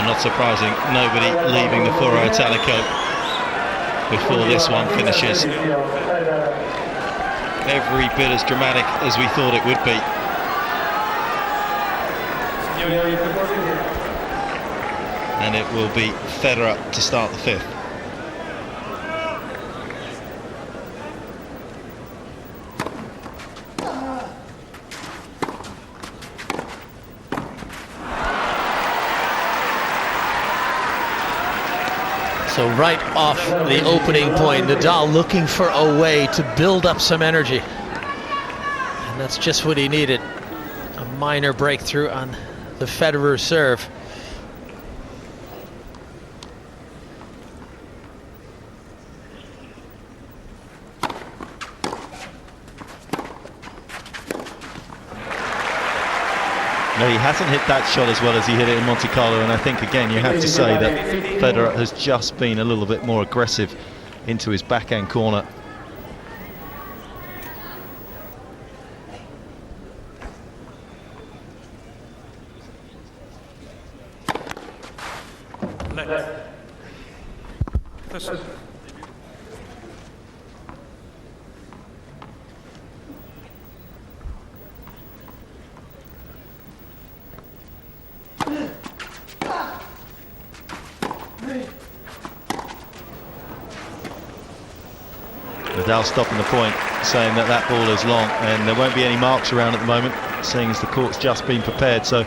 And not surprising, nobody leaving the Foro Italico before this one finishes. Every bit as dramatic as we thought it would be. And it will be Federer to start the fifth. So right off the opening point, Nadal looking for a way to build up some energy. And that's just what he needed. A minor breakthrough on the Federer serve. No, he hasn't hit that shot as well as he hit it in Monte Carlo, and I think again you have to say that Federer has just been a little bit more aggressive into his backhand corner. Nadal stopping the point, saying that that ball is long and there won't be any marks around at the moment, seeing as the court's just been prepared, so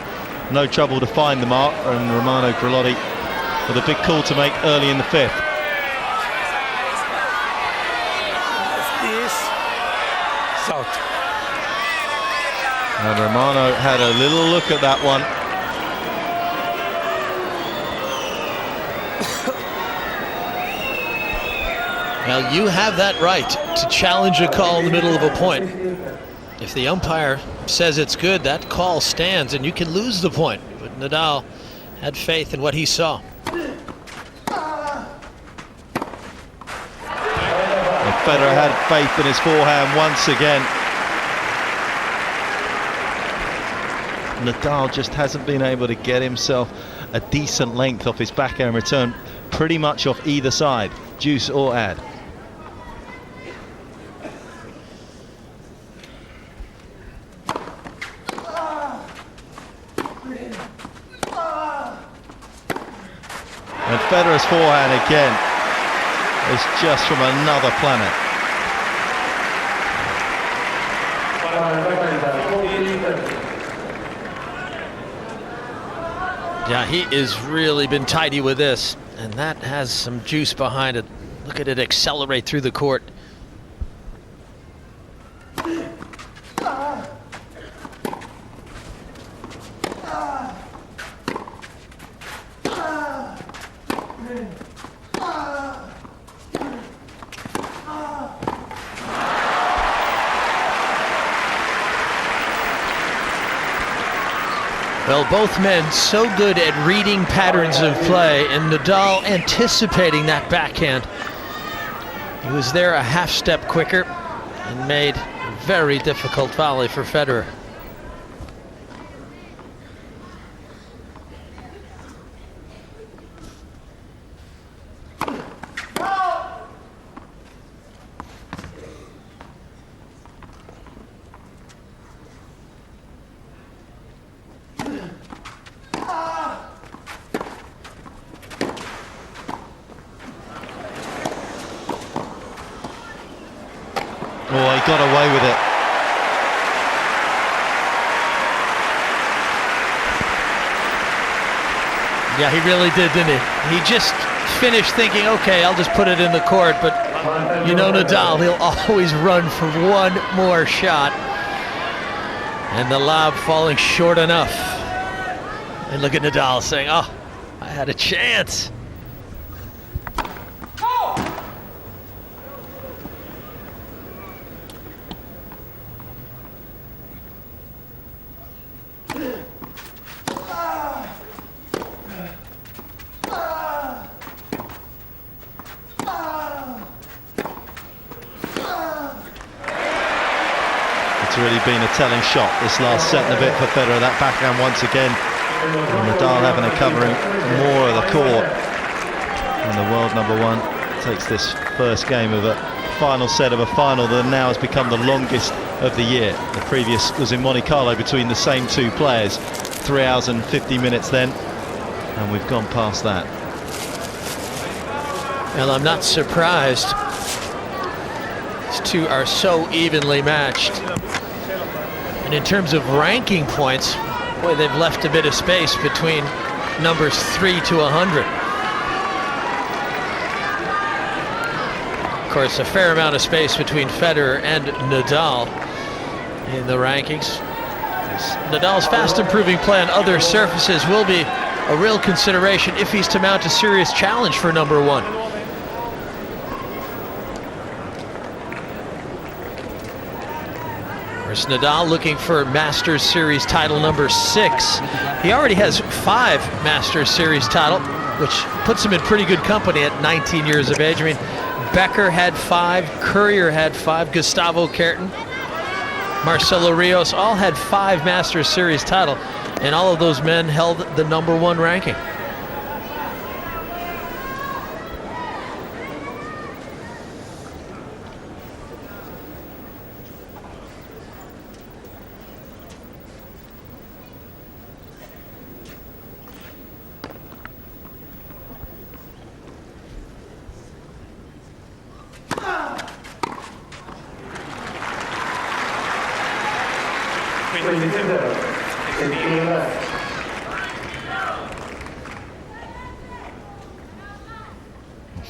no trouble to find the mark. And Romano Grolotti with a big call to make early in the fifth. And Romano had a little look at that one. Well, you have that right to challenge a call in the middle of a point. If the umpire says it's good, that call stands and you can lose the point. But Nadal had faith in what he saw. And Federer had faith in his forehand once again. Nadal just hasn't been able to get himself a decent length off his backhand return, pretty much off either side, juice or add. And Federer's forehand again is just from another planet. Yeah, he has really been tidy with this, and that has some juice behind it. Look at it accelerate through the court. Well, both men so good at reading patterns of play, and Nadal anticipating that backhand. He was there a half step quicker and made a very difficult volley for Federer. Oh, he got away with it. Yeah, he really did, didn't he? He just finished thinking, okay, I'll just put it in the court, but you know Nadal, he'll always run for one more shot. And the lob falling short enough. And look at Nadal saying, oh, I had a chance. It's really been a telling shot this last set and a bit for Federer. That backhand once again Nadal having to cover him more of the court. And the world number one takes this first game of a final set of a final that now has become the longest of the year. The previous was in Monte Carlo between the same two players. 3 hours and 50 minutes then. And we've gone past that. Well, I'm not surprised. These two are so evenly matched. And in terms of ranking points, boy, they've left a bit of space between numbers 3 to 100. Of course, a fair amount of space between Federer and Nadal in the rankings. Nadal's fast improving play on other surfaces will be a real consideration if he's to mount a serious challenge for number one. There's Nadal looking for Masters Series title number 6. He already has 5 Masters Series title, which puts him in pretty good company at 19 years of age. I mean, Becker had 5, Courier had 5, Gustavo Kuerten, Marcelo Rios all had 5 Masters Series title, and all of those men held the number 1 ranking.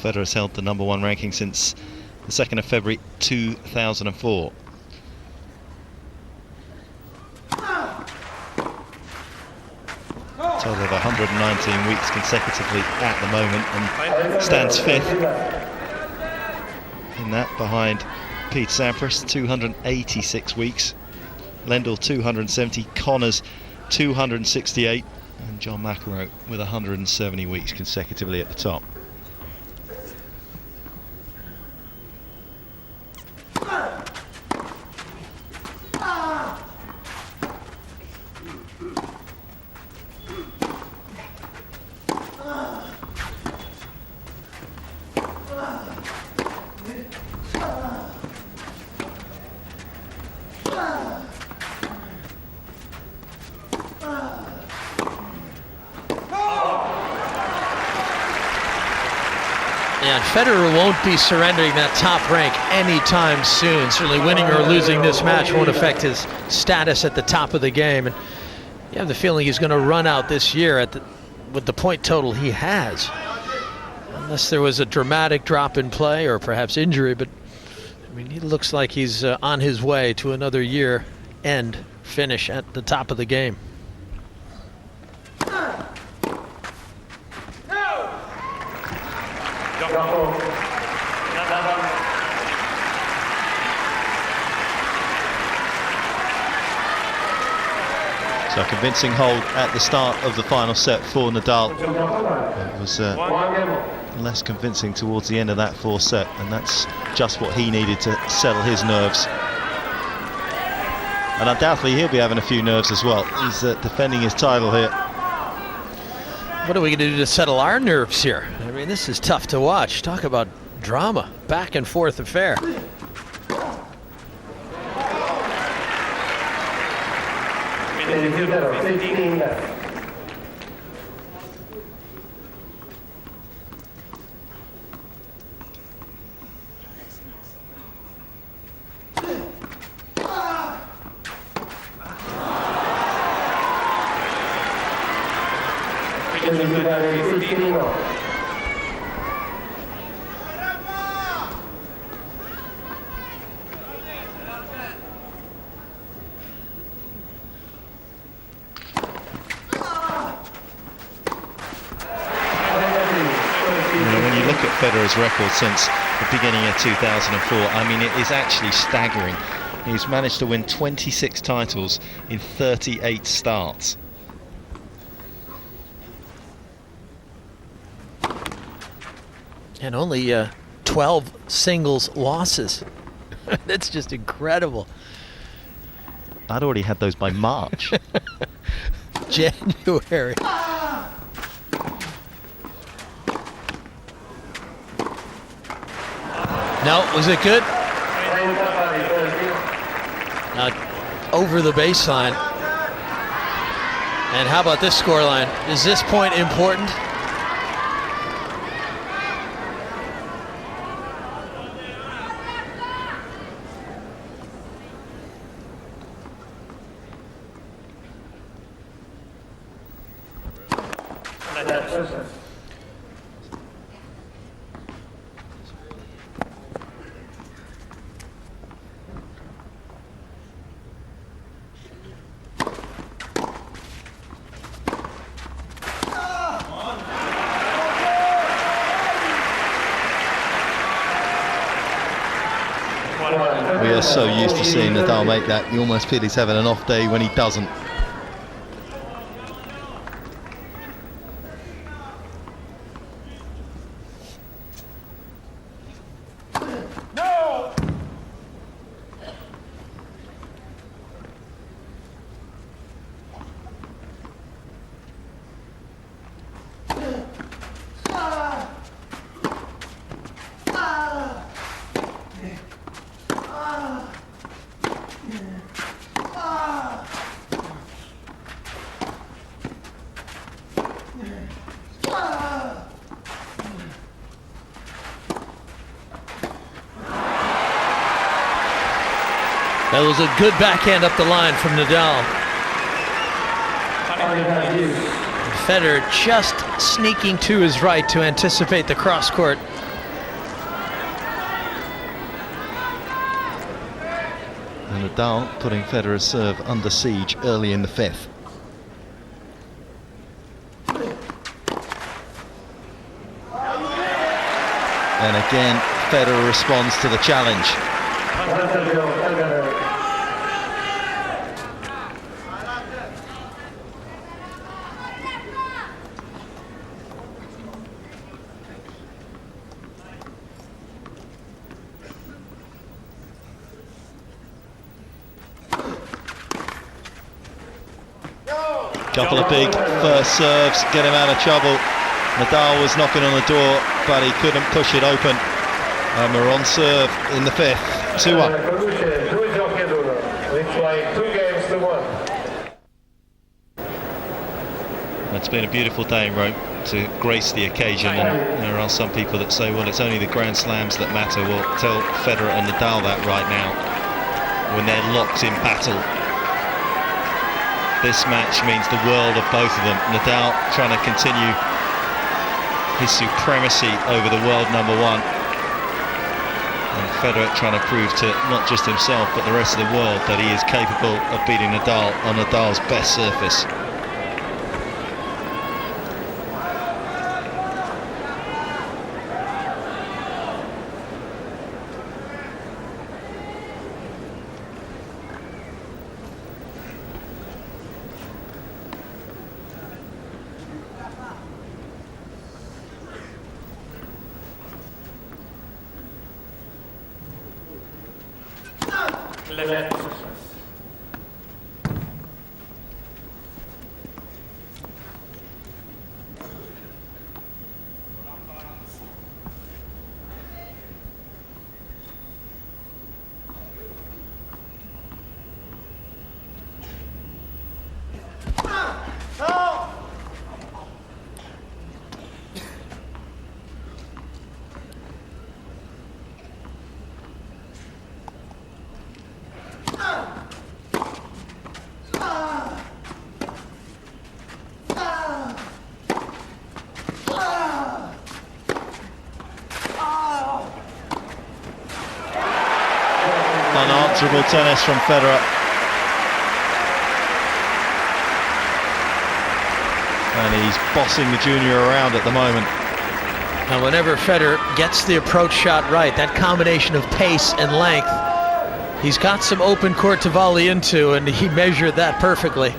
Federer's held the number 1 ranking since the 2nd of February 2004. Total of 119 weeks consecutively at the moment, and stands 5th in that, behind Pete Sampras, 286 weeks, Lendl 270, Connors 268, and John McEnroe with 170 weeks consecutively at the top. And Federer won't be surrendering that top rank anytime soon. Certainly winning or losing this match won't affect his status at the top of the game. And you have the feeling he's going to run out this year with the point total he has. Unless there was a dramatic drop in play or perhaps injury, but I mean, he looks like he's on his way to another year end finish at the top of the game. So a convincing hold at the start of the final set for Nadal. It was less convincing towards the end of that 4th set, and that's just what he needed to settle his nerves. And undoubtedly he'll be having a few nerves as well. He's defending his title here. What are we going to do to settle our nerves here? I mean, this is tough to watch. Talk about drama, back and forth affair. Federer's record since the beginning of 2004, I mean, it is actually staggering. He's managed to win 26 titles in 38 starts. And only 12 singles losses. That's just incredible. I'd already had those by March. January. No, was it good? Over the baseline. And how about this scoreline? Is this point important? We are so used to seeing Nadal make that. You almost feel he's having an off day when he doesn't. That was a good backhand up the line from Nadal. Federer just sneaking to his right to anticipate the cross court. And Nadal putting Federer's serve under siege early in the fifth. And again, Federer responds to the challenge. Couple of big first serves, get him out of trouble. Nadal was knocking on the door, but he couldn't push it open. And we're on serve in the fifth, 2-1. It's been a beautiful day in Rome to grace the occasion, and there are some people that say, well, it's only the Grand Slams that matter. Well, tell Federer and Nadal that right now, when they're locked in battle. This match means the world of both of them. Nadal trying to continue his supremacy over the world number one. And Federer trying to prove to not just himself but the rest of the world that he is capable of beating Nadal on Nadal's best surface. Unanswerable tennis from Federer. And he's bossing the junior around at the moment. Now whenever Federer gets the approach shot right, that combination of pace and length, he's got some open court to volley into, and he measured that perfectly.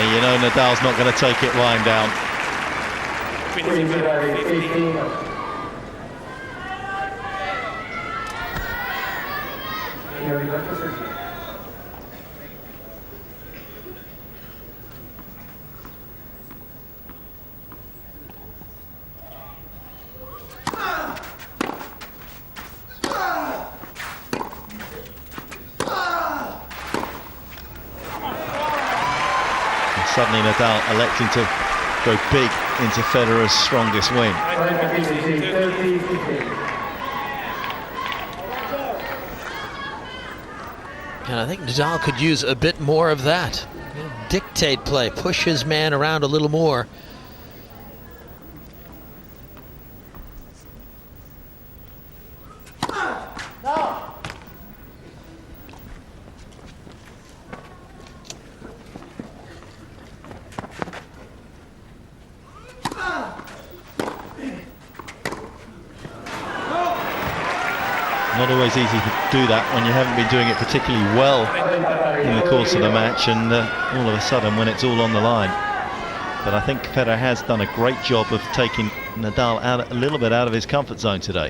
You know Nadal's not going to take it lying down. Suddenly Nadal electing to go big into Federer's strongest wing. And I think Nadal could use a bit more of that. Dictate play, push his man around a little more. Not always easy to do that when you haven't been doing it particularly well in the course of the match, and all of a sudden when it's all on the line. But I think Federer has done a great job of taking Nadal out a little bit out of his comfort zone today.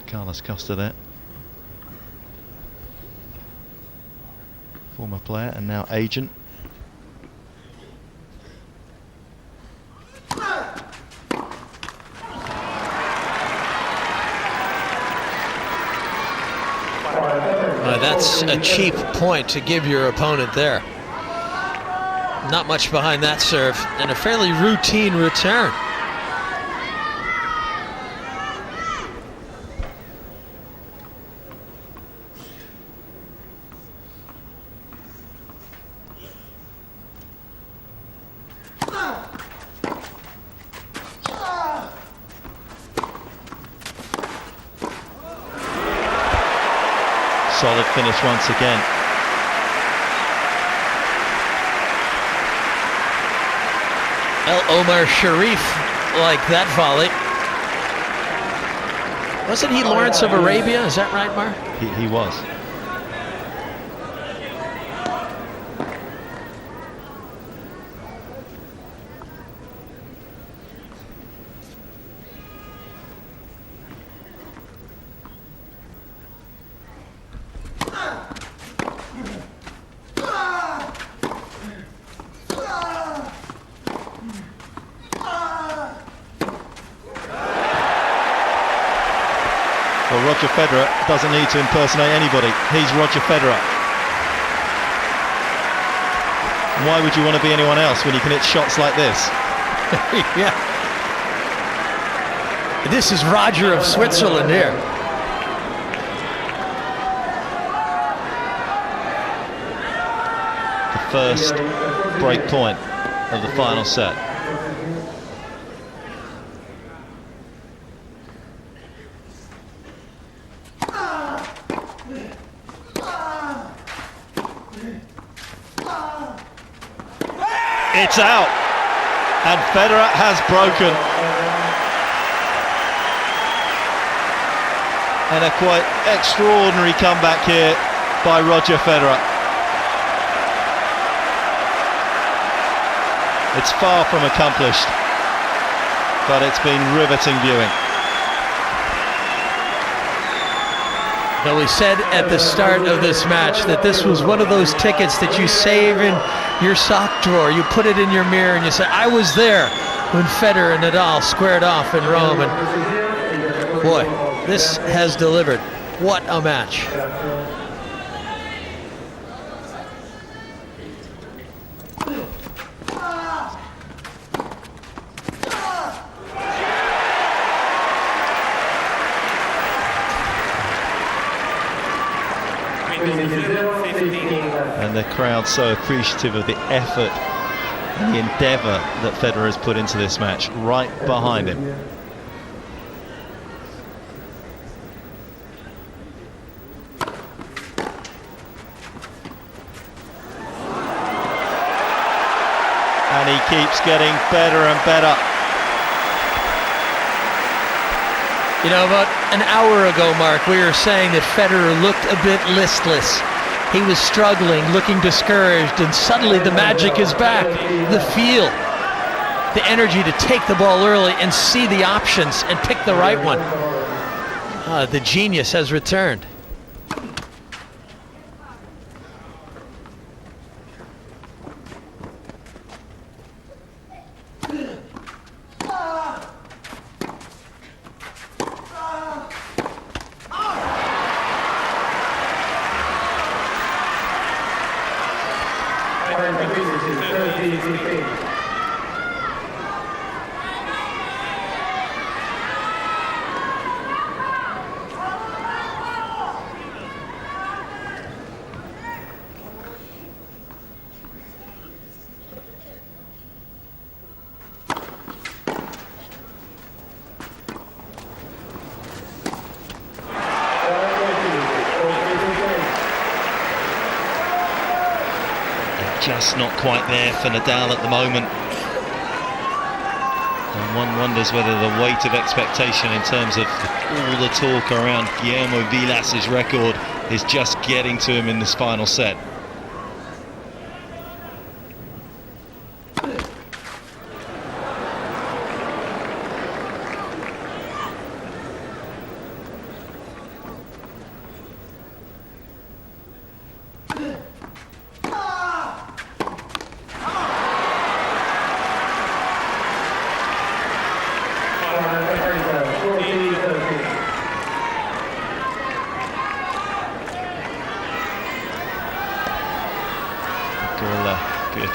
Carlos Costa there, former player and now agent. That's a cheap point to give your opponent there. Not much behind that serve, and a fairly routine return. Solid finish once again. El Omar Sharif like that volley. Wasn't he Lawrence of Arabia? Is that right, Mar? He was. Well, Roger Federer doesn't need to impersonate anybody. He's Roger Federer. Why would you want to be anyone else when you can hit shots like this? Yeah. This is Roger of Switzerland here. The first break point of the final set. It's out, and Federer has broken. And a quite extraordinary comeback here by Roger Federer. It's far from accomplished, but it's been riveting viewing. Now, we said at the start of this match that this was one of those tickets that you save in your sock drawer. You put it in your mirror and you say, I was there when Federer and Nadal squared off in Rome. And boy, this has delivered. What a match. And the crowd so appreciative of the effort and the endeavour that Federer has put into this match, right behind him. And he keeps getting better and better. You know, about an hour ago, Mark, we were saying that Federer looked a bit listless. He was struggling, looking discouraged, and suddenly the magic is back. The feel, the energy to take the ball early and see the options and pick the right one. The genius has returned. Just not quite there for Nadal at the moment. And one wonders whether the weight of expectation in terms of all the talk around Guillermo Vilas's record is just getting to him in this final set.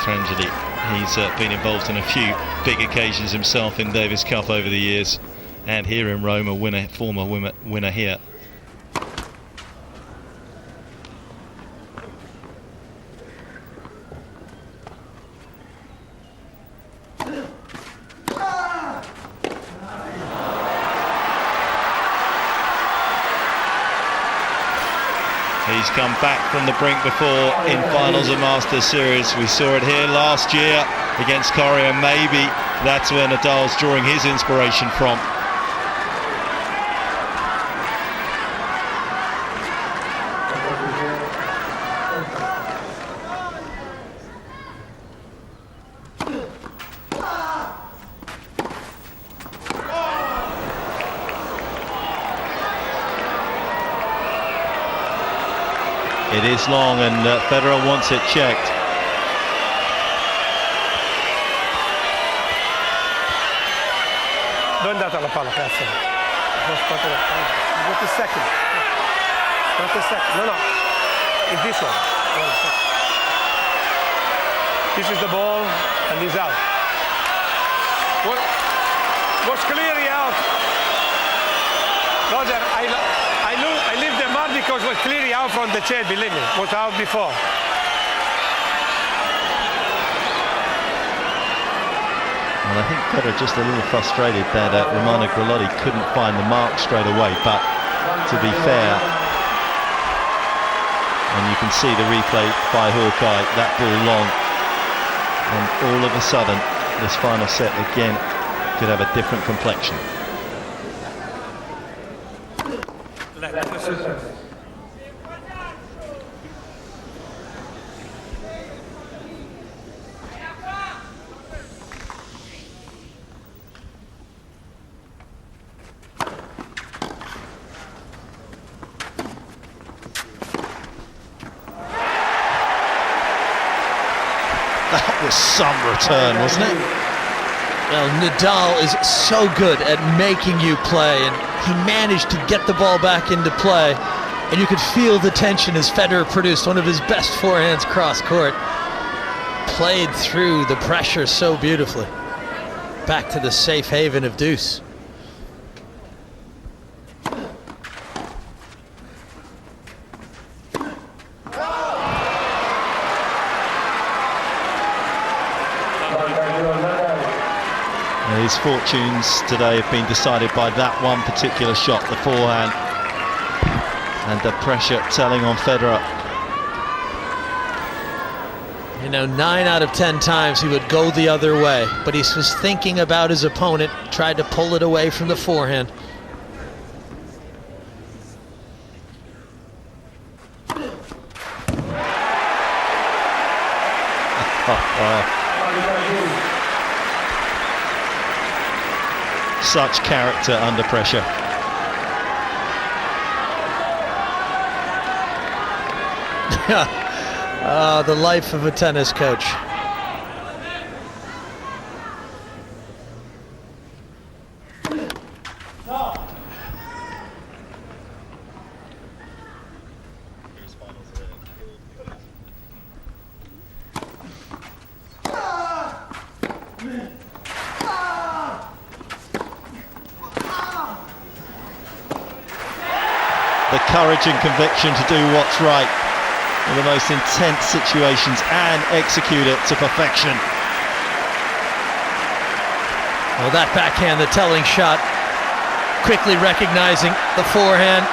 Tragedy. He's been involved in a few big occasions himself in Davis Cup over the years, and here in Rome, a winner, former winner here. He's come back from the brink before in finals of Masters Series. We saw it here last year against Coria. Maybe that's where Nadal's drawing his inspiration from. It is long, and Federer wants it checked. Don't that alla palla, cazzo. Not the second. Not the second. No, no. It's this one. This is the ball, and he's out. What was clearly out. Roger, I leave the mark because it was clearly out from the chair, believe me. It was out before. Well, I think Federer just a little frustrated that Romano Grolotti couldn't find the mark straight away, but to be fair, and you can see the replay by Hawkeye, that ball long, and all of a sudden this final set again could have a different complexion. That was some return, wasn't it? Well, Nadal is so good at making you play, and he managed to get the ball back into play, and you could feel the tension as Federer produced one of his best forehands cross court. Played through the pressure so beautifully. Back to the safe haven of deuce. His fortunes today have been decided by that one particular shot, the forehand, and the pressure telling on Federer. You know, 9 out of 10 times he would go the other way, but he was thinking about his opponent, tried to pull it away from the forehand. Rafael. Such character under pressure. The life of a tennis coach. The courage and conviction to do what's right in the most intense situations and execute it to perfection. Well, that backhand, the telling shot, quickly recognizing the forehand.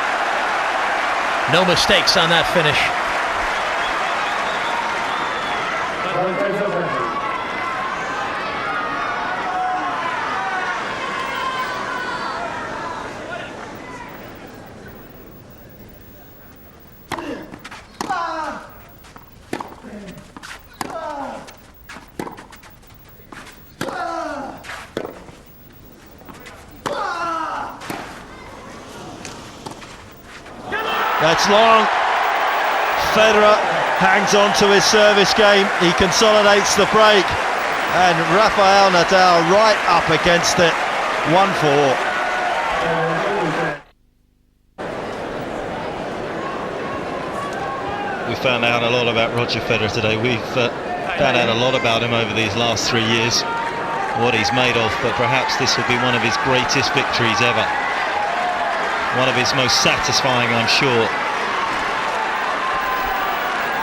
No mistakes on that finish. That's long. Federer hangs on to his service game. He consolidates the break. And Rafael Nadal right up against it. 1-4. We found out a lot about Roger Federer today. We've found out a lot about him over these last 3 years, what he's made of, but perhaps this will be one of his greatest victories ever. One of his most satisfying, I'm sure.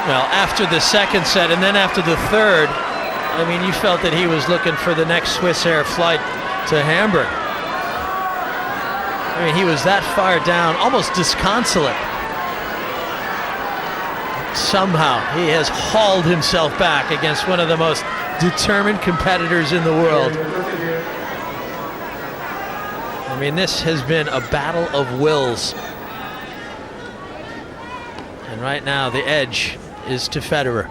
Well, after the second set and then after the third, I mean, you felt that he was looking for the next Swiss Air flight to Hamburg. I mean, he was that far down, almost disconsolate. Somehow, he has hauled himself back against one of the most determined competitors in the world. I mean, this has been a battle of wills. And right now, the edge is to Federer.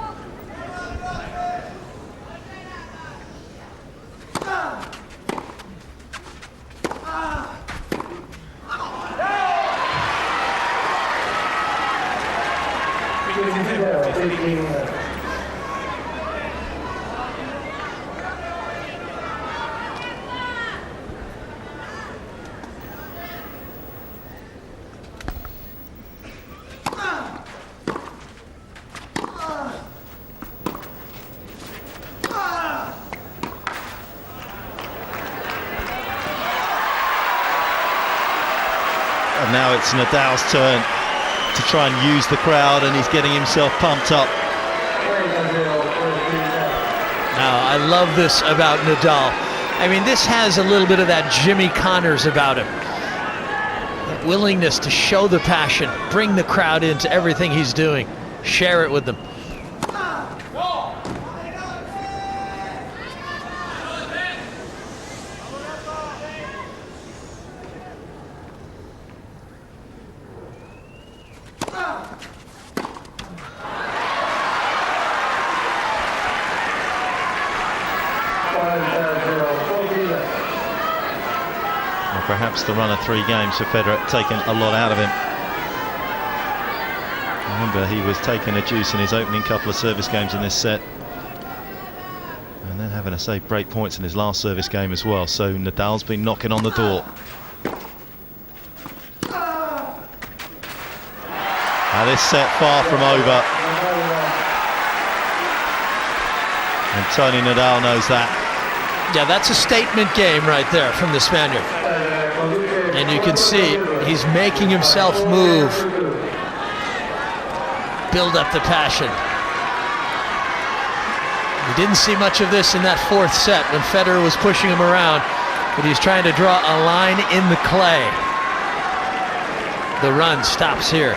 And now it's Nadal's turn to try and use the crowd, and he's getting himself pumped up. Now, I love this about Nadal. I mean, this has a little bit of that Jimmy Connors about him. That willingness to show the passion, bring the crowd into everything he's doing, share it with them. Perhaps the run of 3 games for Federer taken a lot out of him. Remember, he was taking a juice in his opening couple of service games in this set, and then having to save break points in his last service game as well. So Nadal's been knocking on the door. Now this set far from over, and Tony Nadal knows that. Yeah, that's a statement game right there from the Spaniard. And you can see he's making himself move, build up the passion. We didn't see much of this in that fourth set when Federer was pushing him around, but he's trying to draw a line in the clay. The run stops here.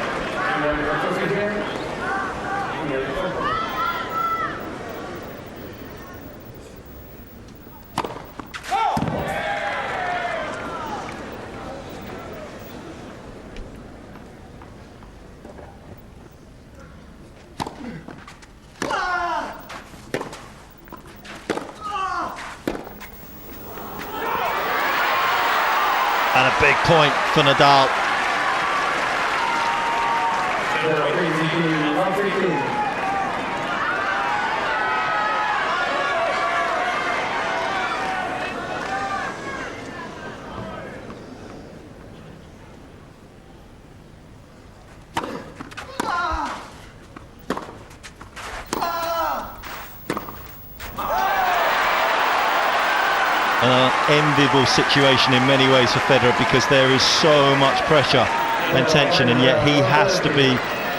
And a big point for Nadal. An enviable situation in many ways for Federer, because there is so much pressure and tension, and yet he has to be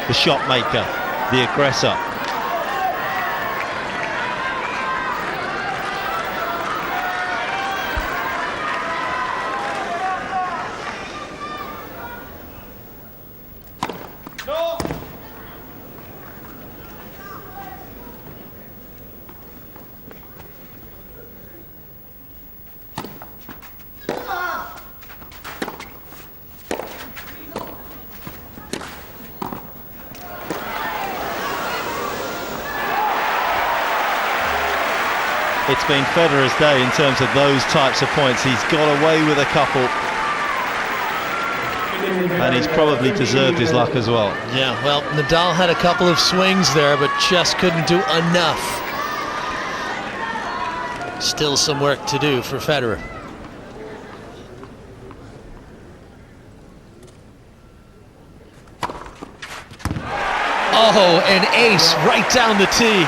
the shot maker, the aggressor. It's been Federer's day in terms of those types of points. He's got away with a couple, and he's probably deserved his luck as well. Yeah, well, Nadal had a couple of swings there, but just couldn't do enough. Still some work to do for Federer. Oh, an ace right down the tee.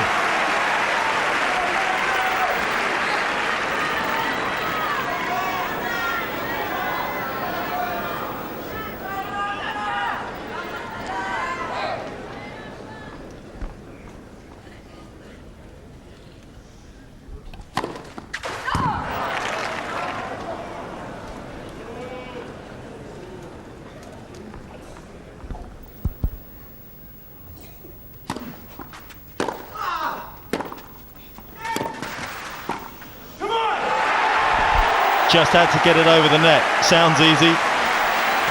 Just had to get it over the net. Sounds easy,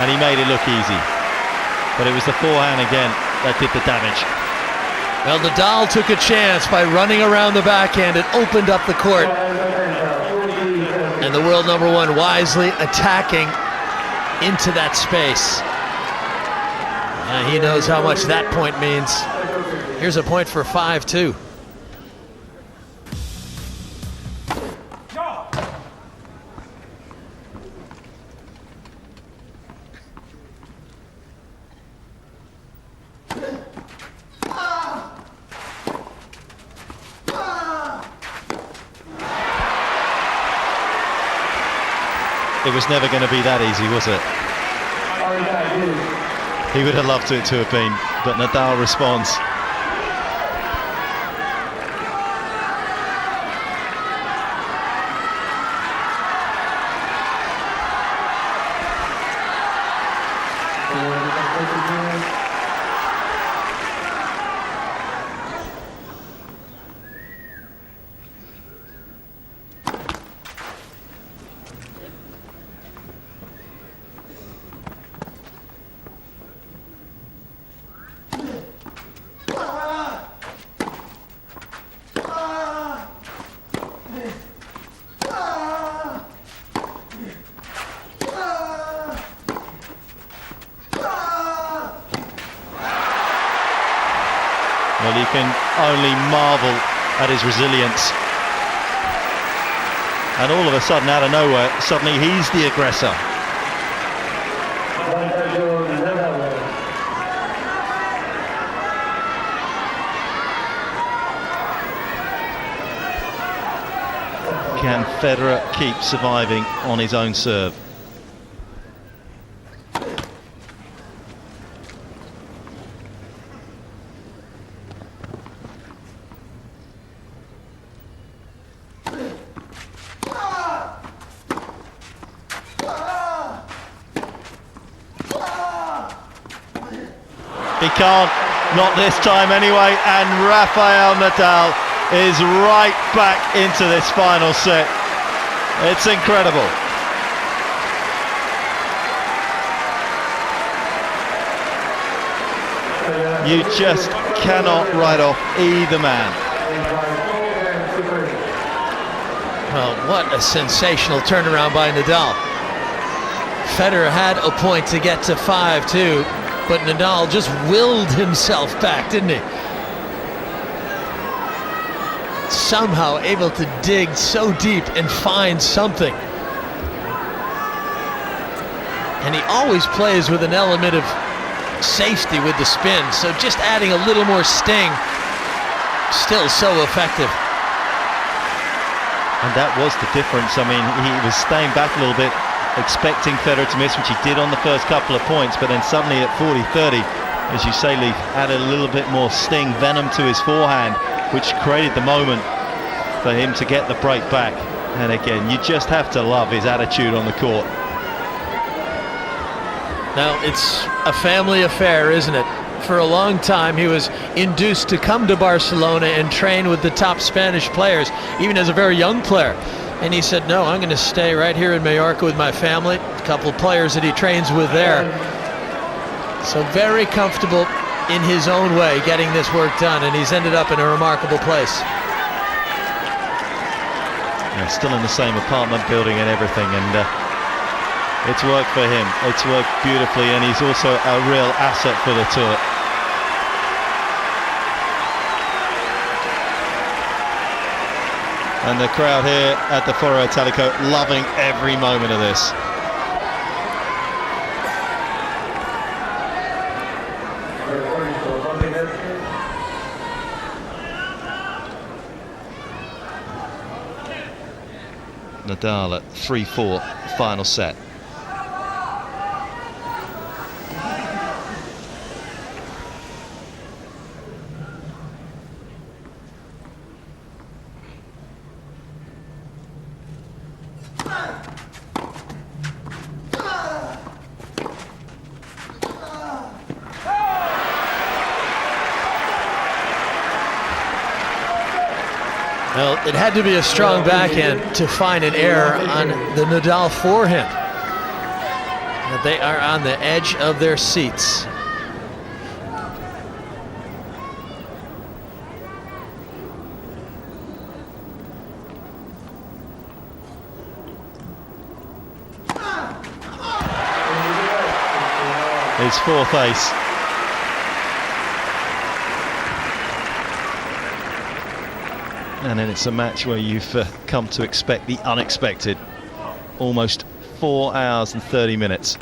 and he made it look easy. But it was the forehand again that did the damage. Well, Nadal took a chance by running around the backhand. It opened up the court. And the world number one wisely attacking into that space. He knows how much that point means. Here's a point for 5-2. It was never going to be that easy, was it? He would have loved it to have been, but Nadal responds. Well, you can only marvel at his resilience. And all of a sudden, out of nowhere, suddenly he's the aggressor. Can Federer keep surviving on his own serve? He can't, not this time anyway, and Rafael Nadal is right back into this final set. It's incredible. You just cannot write off either man. Well, what a sensational turnaround by Nadal. Federer had a point to get to 5-2, but Nadal just willed himself back, didn't he? Somehow able to dig so deep and find something. And he always plays with an element of safety with the spin, so just adding a little more sting, still so effective. And that was the difference. I mean, he was staying back a little bit, expecting Federer to miss, which he did on the first couple of points, but then suddenly at 40-30, as you say, Leaf, added a little bit more sting, venom to his forehand, which created the moment for him to get the break back. And again, you just have to love his attitude on the court. Now, it's a family affair, isn't it? For a long time, he was induced to come to Barcelona and train with the top Spanish players, even as a very young player. And he said, no, I'm going to stay right here in Mallorca with my family. A couple of players that he trains with there. So very comfortable in his own way getting this work done, and he's ended up in a remarkable place. Yeah, still in the same apartment building and everything, and it's worked for him. It's worked beautifully, and he's also a real asset for the tour. And the crowd here at the Foro Italico loving every moment of this. Nadal at 3-4, final set. Well, it had to be a strong backhand to find an error on the Nadal forehand. They are on the edge of their seats. His fourth ace. And then it's a match where you've come to expect the unexpected. Almost 4 hours and 30 minutes.